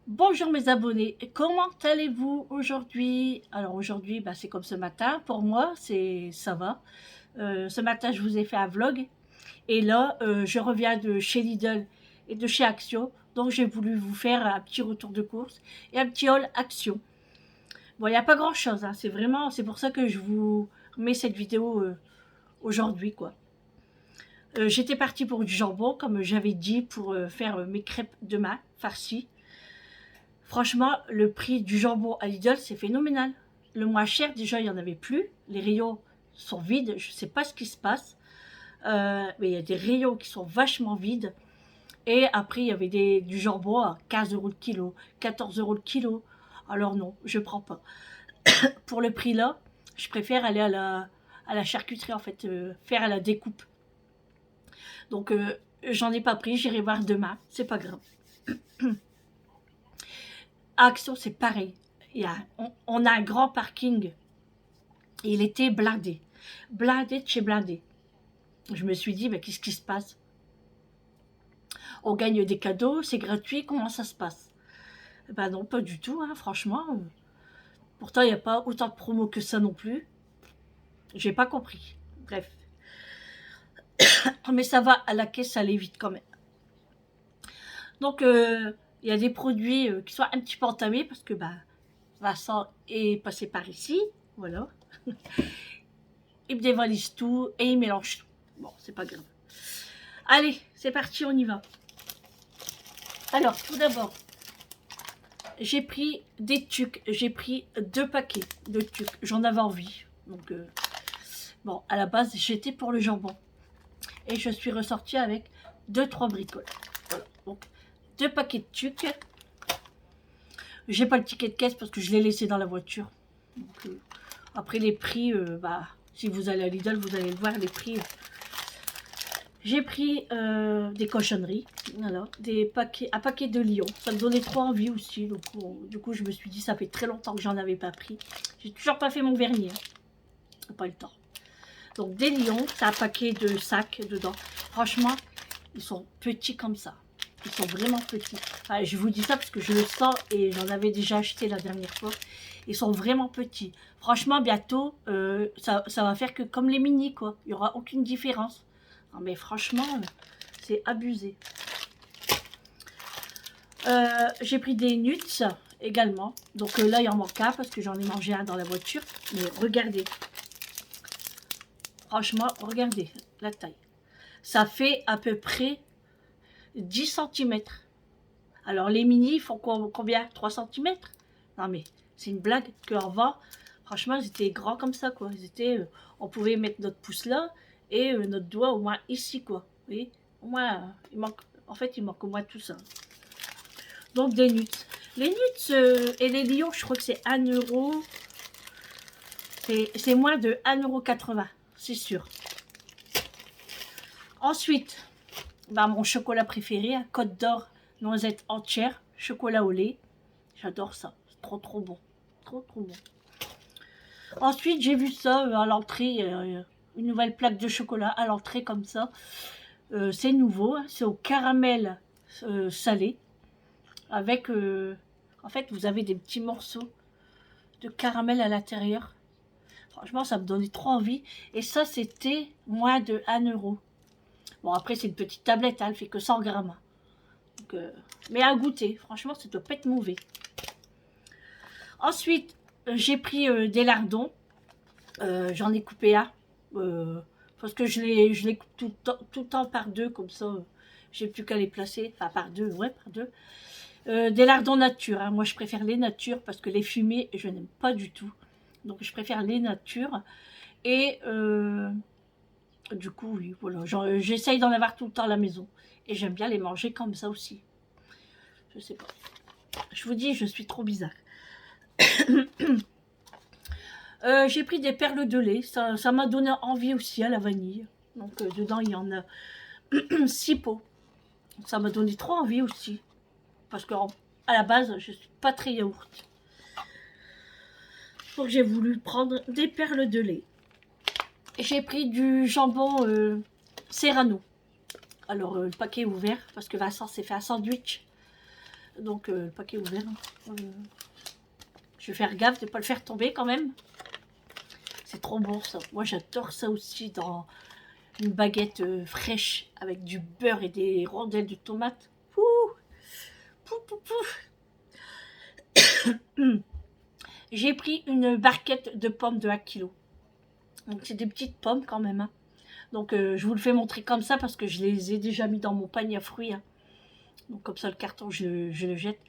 Bonjour mes abonnés, comment allez-vous aujourd'hui? Alors aujourd'hui, c'est comme ce matin, pour moi, ça va. Ce matin, je vous ai fait un vlog et là, je reviens de chez Lidl et de chez Action, donc j'ai voulu vous faire un petit retour de course et un petit haul Action. Bon, il n'y a pas grand-chose, hein, c'est pour ça que je vous mets cette vidéo aujourd'hui, quoi. J'étais partie pour du jambon, comme j'avais dit, pour faire mes crêpes demain, farcies. Franchement, le prix du jambon à Lidl, c'est phénoménal. Le moins cher, déjà, il n'y en avait plus. Les rayons sont vides. Je ne sais pas ce qui se passe. Mais il y a des rayons qui sont vachement vides. Et après, il y avait du jambon à 15 € le kilo, 14 € le kilo. Alors non, je ne prends pas. Pour le prix là, je préfère aller à la charcuterie, en fait, faire à la découpe. Donc, j'en ai pas pris. J'irai voir demain. C'est pas grave. À Action, c'est pareil. On a un grand parking. Et il était blindé. Blindé de chez blindé. Je me suis dit, mais qu'est-ce qui se passe? On gagne des cadeaux, c'est gratuit, comment ça se passe? Ben non, pas du tout, hein, franchement. Pourtant, il n'y a pas autant de promos que ça non plus. J'ai pas compris. Bref. Mais ça va, à la caisse, ça allait vite quand même. Donc, il y a des produits qui sont un petit peu entamés parce que Vincent est passé par ici. Voilà. Il me dévalise tout et il mélange tout. Bon, c'est pas grave. Allez, c'est parti, on y va. Alors, tout d'abord, j'ai pris des tucs. J'ai pris 2 paquets de tucs. J'en avais envie. Donc, bon, à la base, j'étais pour le jambon. Et je suis ressortie avec 2-3 bricoles. Voilà. Donc, 2 paquets de tucs. J'ai pas le ticket de caisse parce que je l'ai laissé dans la voiture. Donc, après, les prix, si vous allez à Lidl, vous allez le voir, les prix. J'ai pris des cochonneries, voilà, un paquet de lions. Ça me donnait trop envie aussi. Donc, du coup, je me suis dit, ça fait très longtemps que j'en avais pas pris. J'ai toujours pas fait mon vernis. Hein. Pas le temps. Donc, des lions, c'est un paquet de sacs dedans. Franchement, ils sont petits comme ça. Ils sont vraiment petits. Enfin, je vous dis ça parce que je le sens et j'en avais déjà acheté la dernière fois. Ils sont vraiment petits. Franchement, bientôt, ça va faire que comme les mini, quoi. Il n'y aura aucune différence. Non, mais franchement, c'est abusé. J'ai pris des nuts également. Donc là, il en manque un parce que j'en ai mangé un dans la voiture. Mais regardez. Franchement, regardez la taille. Ça fait à peu près 10 cm. Alors les mini font combien? 3 cm? Non mais c'est une blague qu'en franchement, ils étaient grands comme ça, quoi. Ils étaient, on pouvait mettre notre pouce là et notre doigt au moins ici, quoi. Vous voyez? Au moins, en fait, il manque au moins tout ça. Donc des nuts. Les nuts et les lions, je crois que c'est 1 euro. C'est moins de 1,80 €, c'est sûr. Ensuite, mon chocolat préféré, un Côte d'Or noisette entière, chocolat au lait. J'adore ça, c'est trop trop bon. Trop trop bon. Ensuite, j'ai vu ça à l'entrée, une nouvelle plaque de chocolat à l'entrée comme ça. C'est nouveau, hein, c'est au caramel salé. Avec, en fait, vous avez des petits morceaux de caramel à l'intérieur. Franchement, ça me donnait trop envie. Et ça, c'était moins de 1 euro. Bon, après, c'est une petite tablette, hein, elle fait que 100 grammes. Donc, mais à goûter, franchement, ça doit pas être mauvais. Ensuite, j'ai pris des lardons. J'en ai coupé un. Parce que je les coupe tout le temps par deux, comme ça, j'ai plus qu'à les placer. Enfin, par deux, ouais, par deux. Des lardons nature. Hein. Moi, je préfère les natures parce que les fumés, je n'aime pas du tout. Donc, je préfère les natures. Et du coup, oui, voilà. J'essaye d'en avoir tout le temps à la maison. Et j'aime bien les manger comme ça aussi. Je sais pas. Je vous dis, je suis trop bizarre. J'ai pris des perles de lait. Ça m'a donné envie aussi à la vanille. Donc, dedans, il y en a 6 pots. Ça m'a donné trop envie aussi. Parce que à la base, je suis pas très yaourt. Donc j'ai voulu prendre des perles de lait. J'ai pris du jambon Serrano. Alors le paquet est ouvert parce que Vincent s'est fait un sandwich. Donc le paquet est ouvert. Je vais faire gaffe de ne pas le faire tomber quand même. C'est trop bon ça. Moi j'adore ça aussi dans une baguette fraîche avec du beurre et des rondelles de tomates. Pouh, pouh, pouh, pouh. J'ai pris une barquette de pommes de 1 kg. Donc c'est des petites pommes quand même. Hein. Donc je vous le fais montrer comme ça parce que je les ai déjà mis dans mon panier à fruits. Hein. Donc comme ça le carton je le jette.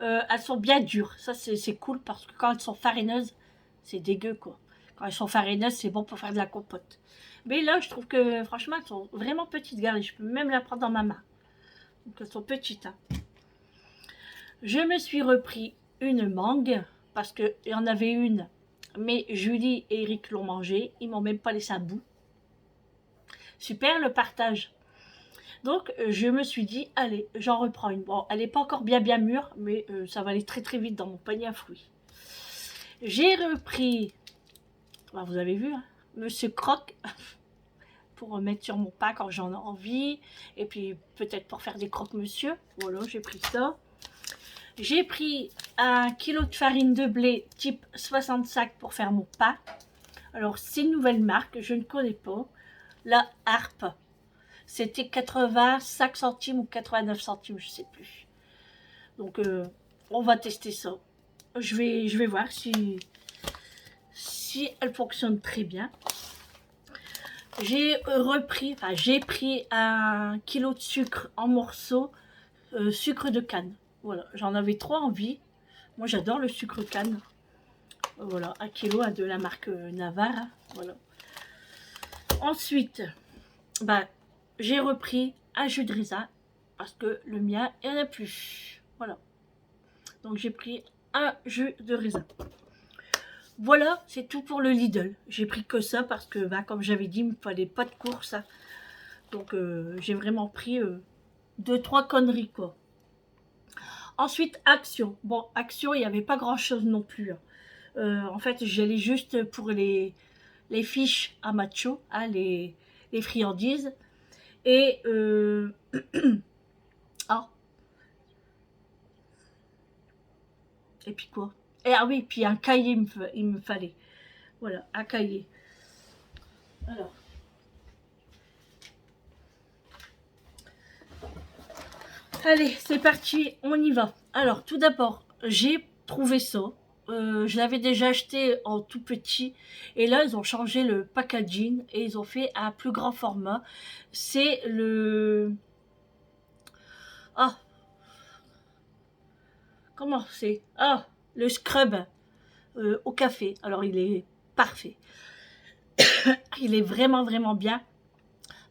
Elles sont bien dures. Ça c'est cool parce que quand elles sont farineuses, c'est dégueu quoi. Quand elles sont farineuses, c'est bon pour faire de la compote. Mais là, je trouve que franchement, elles sont vraiment petites. Regardez, je peux même la prendre dans ma main. Donc elles sont petites. Hein. Je me suis repris une mangue parce qu'il y en avait une. Mais Julie et Eric l'ont mangée. Ils m'ont même pas laissé un bout. Super le partage. Donc je me suis dit, allez, j'en reprends une. Bon, elle n'est pas encore bien mûre, mais ça va aller très très vite dans mon panier à fruits. J'ai repris, vous avez vu, hein, Monsieur Croc, pour mettre sur mon pain quand j'en ai envie. Et puis peut-être pour faire des croque-monsieur. Voilà, j'ai pris ça. J'ai pris 1 kg de farine de blé type 65 pour faire mon pain. Alors c'est une nouvelle marque, je ne connais pas. La Harpe. C'était 85 centimes ou 89 centimes, je ne sais plus. Donc, on va tester ça. Je vais voir si elle fonctionne très bien. J'ai pris 1 kg de sucre en morceaux, sucre de canne. Voilà, j'en avais trop envie. Moi, j'adore le sucre canne. Voilà, 1 kg de la marque Navarre. Voilà. Ensuite, j'ai repris un jus de raisin parce que le mien, il n'y en a plus. Voilà. Donc j'ai pris un jus de raisin. Voilà, c'est tout pour le Lidl. J'ai pris que ça parce que, comme j'avais dit, il ne me fallait pas de course. Hein. Donc j'ai vraiment pris 2-3 conneries, quoi. Ensuite, Action. Bon, Action, il n'y avait pas grand-chose non plus. Hein. En fait, j'allais juste pour les fiches à macho, hein, les friandises. Et ah. Et puis quoi? Ah oui, puis un cahier il me fallait. Voilà, un cahier. Alors. Allez, c'est parti, on y va. Alors, tout d'abord, j'ai trouvé ça. Je l'avais déjà acheté en tout petit. Et là, ils ont changé le packaging et ils ont fait un plus grand format. C'est le... Ah, comment c'est? Ah, le scrub au café. Alors, il est parfait. Il est vraiment, vraiment bien.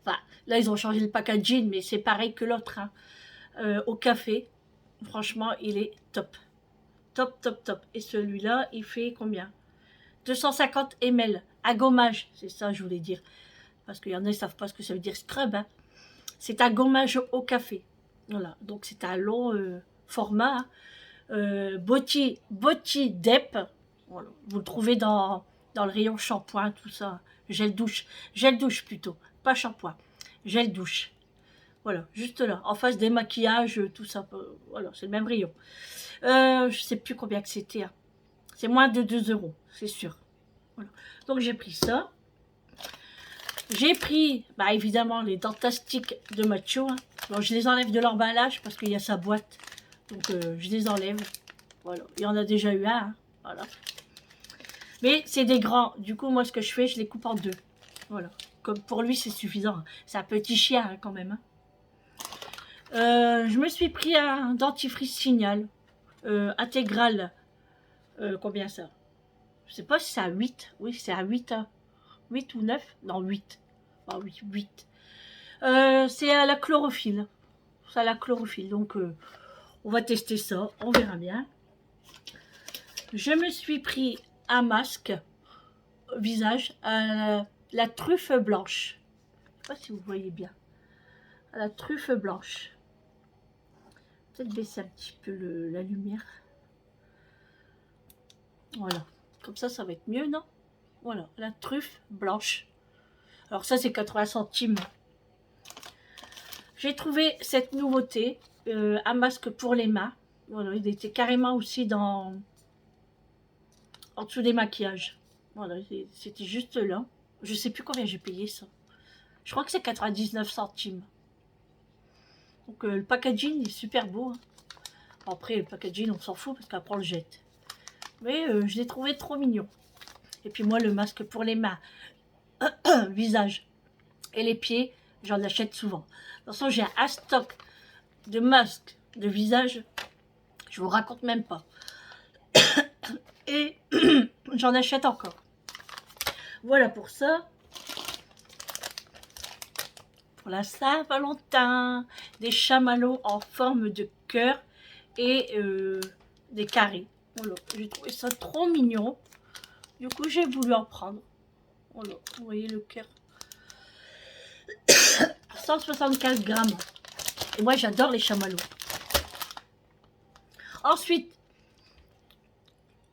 Enfin, là, ils ont changé le packaging, mais c'est pareil que l'autre. Hein. Au café, franchement, il est top. Top, top, top. Et celui-là, il fait combien? 250 ml. À gommage, c'est ça je voulais dire. Parce qu'il y en a qui ne savent pas ce que ça veut dire scrub. Hein. C'est un gommage au café. Voilà, donc c'est un long format. Hein. Body Dep. Voilà. Vous le trouvez dans le rayon shampoing, tout ça. Gel douche plutôt, pas shampoing. Gel douche. Voilà, juste là, en face des maquillages, tout ça. Voilà, c'est le même rayon. Je sais plus combien que c'était. Hein. C'est moins de 2 €, c'est sûr. Voilà. Donc j'ai pris ça. J'ai pris, évidemment, les dentastiques de Macho. Hein. Bon, je les enlève de l'emballage parce qu'il y a sa boîte. Donc je les enlève. Voilà. Il y en a déjà eu un. Hein. Voilà. Mais c'est des grands. Du coup, moi, ce que je fais, je les coupe en 2. Voilà. Comme pour lui, c'est suffisant. C'est un petit chien hein, quand même. Hein. Je me suis pris un dentifrice Signal intégral. Combien ça? Je sais pas si c'est à 8. Oui, c'est à 8. Hein. 8 ou 9? Non, 8. Ah oui, 8. C'est à la chlorophylle. C'est à la chlorophylle. Donc, on va tester ça. On verra bien. Je me suis pris un masque visage à la truffe blanche. Je sais pas si vous voyez bien. À la truffe blanche. Peut-être baisser un petit peu la lumière. Voilà. Comme ça va être mieux, non? Voilà, la truffe blanche. Alors ça, c'est 80 centimes. J'ai trouvé cette nouveauté, un masque pour les mains. Voilà, il était carrément aussi en dessous des maquillages. Voilà, c'était juste là. Je sais plus combien j'ai payé ça. Je crois que c'est 99 centimes. Donc le packaging est super beau. Hein. Après, le packaging, on s'en fout parce qu'après on le jette. Mais je l'ai trouvé trop mignon. Et puis moi, le masque pour les mains, visage et les pieds, j'en achète souvent. De toute façon, j'ai un stock de masques de visage. Je vous raconte même pas. Et j'en achète encore. Voilà pour ça. Pour la Saint-Valentin, des chamallows en forme de cœur et des carrés. Voilà. J'ai trouvé ça trop mignon. Du coup, j'ai voulu en prendre. Voilà, vous voyez le cœur. 175 grammes. Et moi, j'adore les chamallows. Ensuite,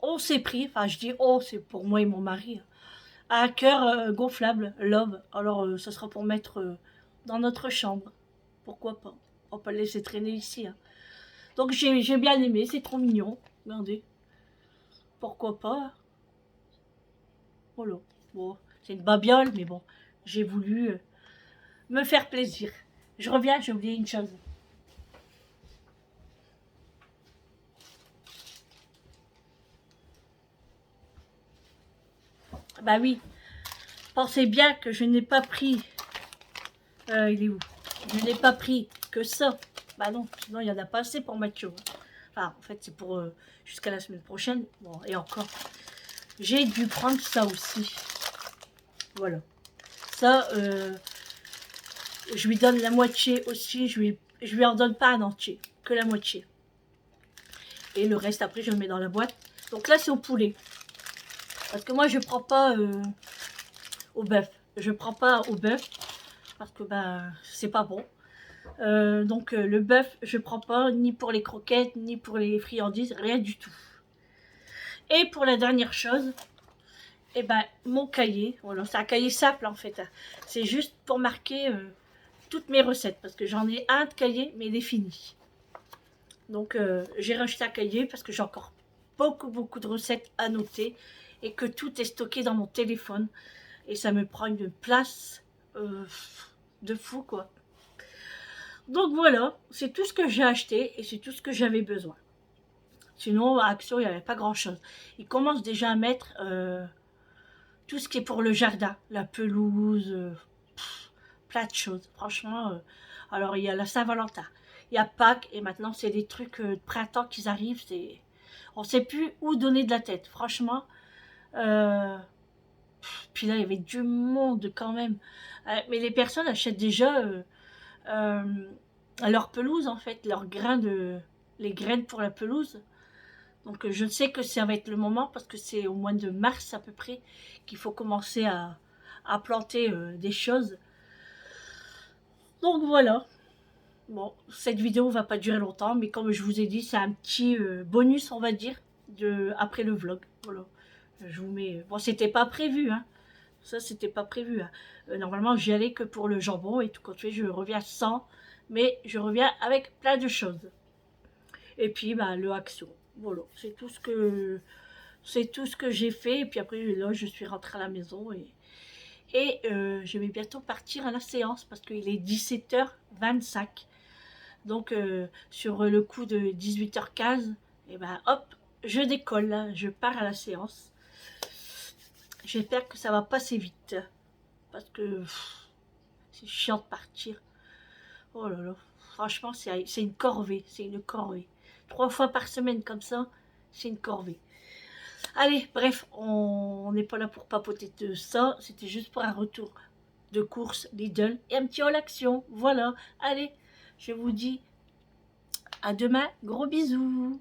on s'est pris, enfin je dis oh, c'est pour moi et mon mari, un cœur gonflable, Love. Alors, ça sera pour mettre dans notre chambre. Pourquoi pas? On va pas le laisser traîner ici. Hein. Donc, j'ai bien aimé, c'est trop mignon. Regardez. Pourquoi pas? Voilà. Bon, c'est une babiole, mais bon, j'ai voulu me faire plaisir. Je reviens, j'ai oublié une chose. Bah oui, pensez bien que je n'ai pas pris... il est où? Je n'ai pas pris que ça. Bah non, sinon il n'y en a pas assez pour Mathieu. Enfin, en fait, c'est pour jusqu'à la semaine prochaine. Bon, et encore. J'ai dû prendre ça aussi. Voilà. Ça, je lui donne la moitié aussi. Je lui en donne pas un entier, que la moitié. Et le reste, après, je le mets dans la boîte. Donc là, c'est au poulet. Parce que moi, je prends pas au bœuf. Je prends pas au bœuf. Parce que, bah, c'est pas bon. Donc, le bœuf, je prends pas ni pour les croquettes, ni pour les friandises. Rien du tout. Et pour la dernière chose, eh ben, mon cahier. Voilà, c'est un cahier simple, en fait. Hein. C'est juste pour marquer toutes mes recettes. Parce que j'en ai un de cahier, mais il est fini. Donc, j'ai racheté un cahier parce que j'ai encore beaucoup de recettes à noter et que tout est stocké dans mon téléphone et ça me prend une place de fou quoi. Donc voilà, c'est tout ce que j'ai acheté et c'est tout ce que j'avais besoin. Sinon à Action il n'y avait pas grand chose. Ils commencent déjà à mettre tout ce qui est pour le jardin, la pelouse, plein de choses. Franchement, alors il y a la Saint-Valentin, il y a Pâques et maintenant c'est des trucs de printemps qui arrivent. On ne sait plus où donner de la tête, franchement. Puis là, il y avait du monde quand même. Mais les personnes achètent déjà leur pelouse, en fait, les graines pour la pelouse. Donc, je sais que ça va être le moment parce que c'est au mois de mars à peu près qu'il faut commencer à planter des choses. Donc, voilà. Bon, cette vidéo va pas durer longtemps, mais comme je vous ai dit, c'est un petit bonus, on va dire, après le vlog. Voilà. Je vous mets... Bon, c'était pas prévu, hein. Ça, c'était pas prévu. Hein. Normalement, j'y allais que pour le jambon et tout. Quand je reviens sans, mais je reviens avec plein de choses. Et puis, bah, le Action. Voilà, c'est tout ce que j'ai fait. Et puis après, là, je suis rentrée à la maison et je vais bientôt partir à la séance parce qu'il est 17h25. Donc, sur le coup de 18h15, et ben hop, je décolle, là, je pars à la séance. J'espère que ça va passer vite. Parce que c'est chiant de partir. Oh là là, franchement, c'est une corvée. C'est une corvée. 3 fois par semaine comme ça, c'est une corvée. Allez, bref, on n'est pas là pour papoter de ça. C'était juste pour un retour de course Lidl et un petit haul Action. Voilà, allez, je vous dis à demain. Gros bisous.